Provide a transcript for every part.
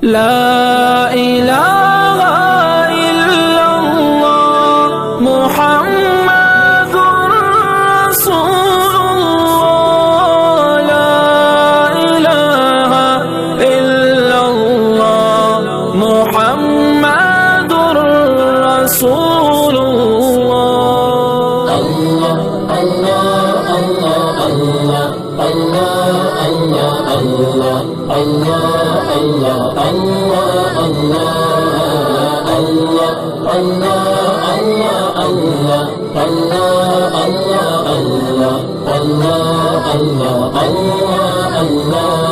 لا الہ الا اللہ محمد رسول اللہ لا الہ الا اللہ محمد رسول اللہ اللہ اللہ اللہ اللہ اللہ اللہ اللہ اللہ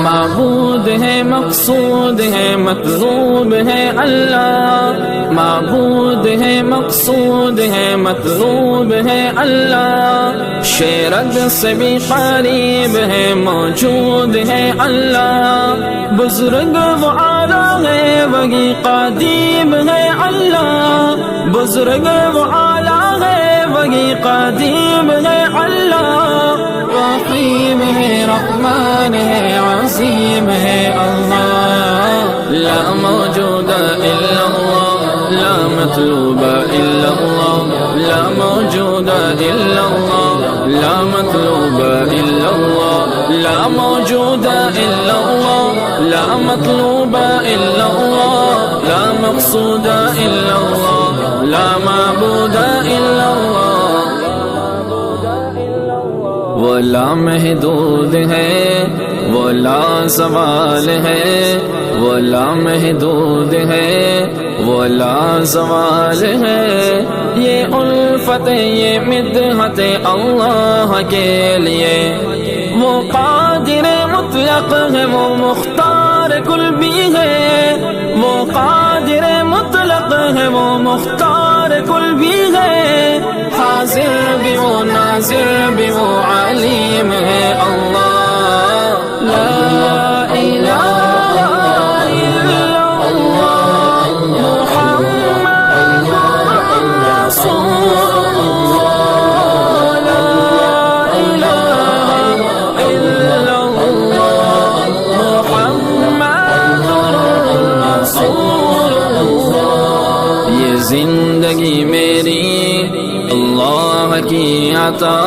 معبود ہے مقصود ہے مطلوب ہے اللہ معبود ہے مقصود ہے مطلوب ہے اللہ شیرد سے بھی قریب ہے موجود ہے اللہ بزرگ و اعلیٰ ہے وہی قدیم ہے اللہ بزرگ و اعلیٰ ہے وہی قدیم ہے اللہ رحیم ہے رحمان ہے عظیم ہے اللہ لا موجود الا اللہ لا مطلوب الا اللہ لا موجود الا اللہ لا مطلوب الا اللہ لا موجود الا اللہ لا مطلوب الا اللہ لا مقصود الا اللہ لا معبود الا اللہ وہ لامحدود ہے وہ لا زوال ہے وہ لامحدود ہے وہ لا زوال ہے یہ الفت یہ مدحت اللہ کے لیے وہ قادر مطلق ہے وہ مختار کل بھی ہے وہ قادر مطلق ہے وہ مختار کل بھی ہے حاضر بھی وہ ناظر بھی وہ علیم ہے اللہ لا الہ الا اللہ محمد رسول اللہ لا الہ الا اللہ محمد رسول اللہ یہ زندگی میری اللہ کی عطا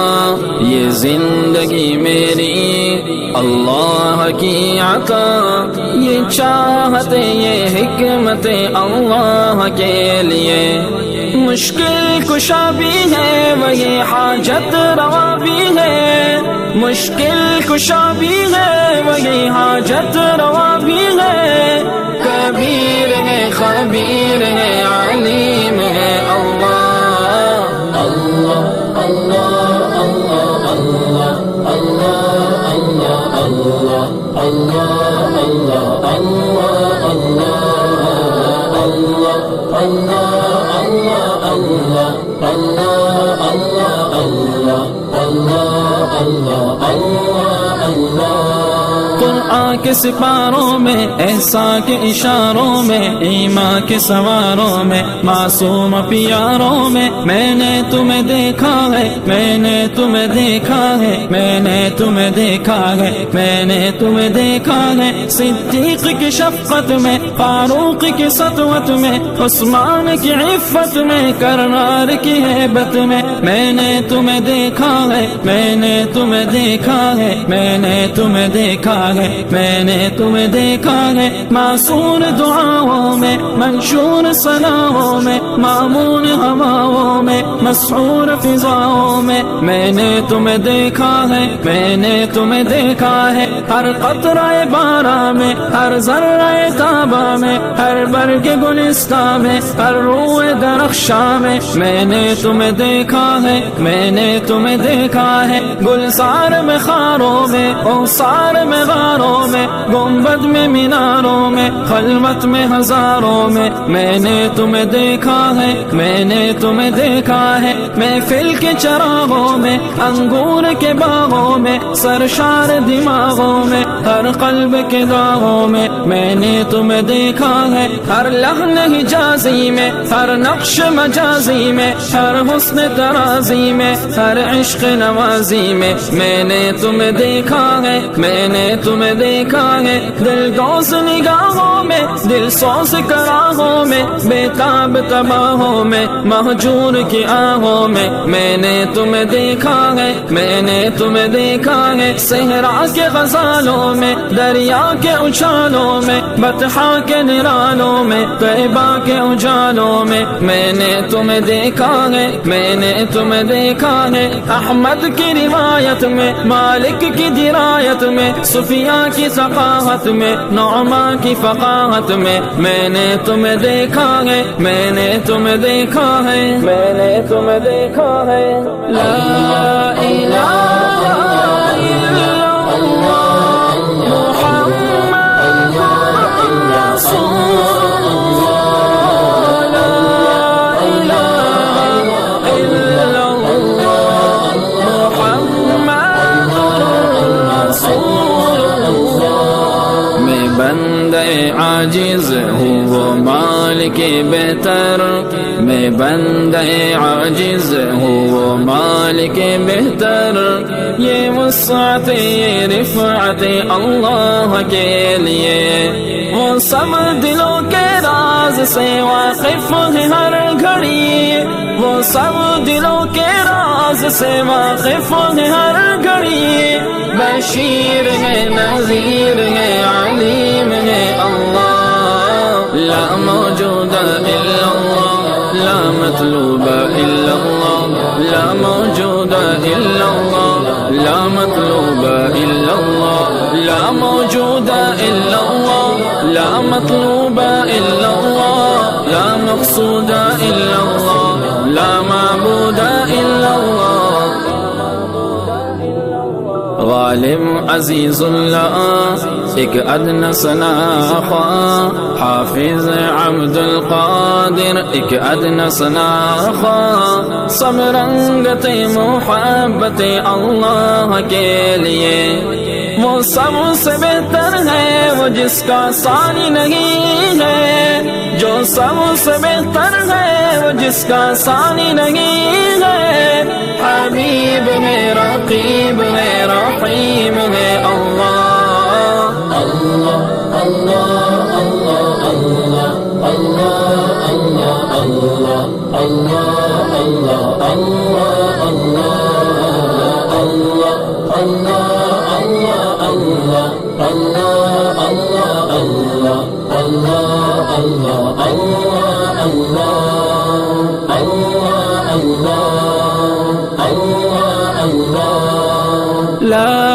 یہ زندگی میری اللہ کی عطا یہ چاہت یہ حکمت اللہ کے لیے مشکل کشا بھی ہے وہی حاجت روا بھی ہے مشکل کشا بھی ہے وہی حاجت روا بھی ہے کبیر ہے خبیر ہے علیم ہے اللہ قرآن کے سپاروں میں احسان کے اشاروں میں ایمان کے سواروں میں معصوم پیاروں میں نے تمہیں دیکھا ہے میں نے تمہیں دیکھا ہے میں نے تمہیں دیکھا ہے میں نے تمہیں دیکھا ہے صدیق کی شفقت میں فاروق کی سطوت میں عثمان کی عفت میں کرار کی ہیبت میں نے تمہیں دیکھا ہے میں نے تمہیں دیکھا ہے میں نے تمہیں دیکھا ہے میں نے تمہیں دیکھا ہے معصور دعاؤں میں منشور صلاحوں میں معمون ہواؤں میں مسحور فضاؤں میں نے تمہیں دیکھا ہے میں نے تمہیں دیکھا ہے ہر قطرہ بارہ میں ہر ذرہ تابہ میں ہر برگ گلستہ میں ہر روح درخشاں میں نے تمہیں دیکھا ہے میں نے تمہیں دیکھا ہے گلزار میں خاروں میں اوسار میں غاروں میں گنبد میں میناروں میں خلوت میں ہزاروں میں نے تمہیں دیکھا ہے میں نے تمہیں دیکھا ہے محفل کے چراغوں میں انگور کے باغوں میں سرشار دماغوں میں ہر قلب کے داغوں میں نے تمہیں دیکھا ہے ہر لحن حجازی میں ہر نقش مجازی میں ہر حسن ترازی میں ہر عشق نوازی میں نے تمہیں دیکھا ہے میں نے تمہیں دیکھا ہے دل دوز نگاہوں میں دل سوز کراہوں میں بےتاب تباہوں میں مہجور کی آہوں میں نے تمہیں دیکھا ہے میں نے تمہیں دیکھا ہے صحرا کے غزالوں میں دریا کے اچھالوں میں بطحا کے نرالوں میں طیبہ کے اجالوں میں نے تمہیں دیکھا ہے میں نے تمہیں دیکھا ہے احمد کی روایت میں مالک کی درایت میں صفیہ کی ثقافت میں نعما کی فقاہت میں نے تمہیں دیکھا ہے میں نے تمہیں دیکھا ہے میں نے تمہیں دیکھا ہے لا الہ الا اللہ محمد رسول اللہ لا الہ الا اللہ محمد رسول اللہ میں بندے عاجز ہوں وہ مالک بہتر میں بندے عاجز ہوں وہ مالک بہتر یہ وسعت یہ رفعت اللہ کے لیے وہ سب دلوں کے راز سے واقف ہے ہر گھڑی وہ سب دلوں کے راز سے واقف ہے ہر گھڑی بشیر ہے نذیر ہے علیم ہے اللہ لا موجود الا اللہ لا مطلوب الا اللہ لا موجود الا اللہ لا مطلوب الا اللہ لا موجود الا اللہ لا مطلوب الا اللہ لا مقصود الا اللہ لا معبود الا اللہ غالب عزیز اللہ ایک ادنى صناخا حافظ عبد القادر ایک ادنى صناخا سب رنگت محبت اللہ کے لیے وہ سب سے بہتر ہے وہ جس کا ثانی نہیں ہے جو سب سے بہتر ہے وہ جس کا ثانی نہیں ہے حبیب ہے رقیب ہے رحیم ہے اللہ اللہ اللہ اللہ اللہ اللہ اللہ اللہ اللہ اللہ اللہ اللہ اللہ اللہ اللہ اللہ اللہ اللہ اللہ لا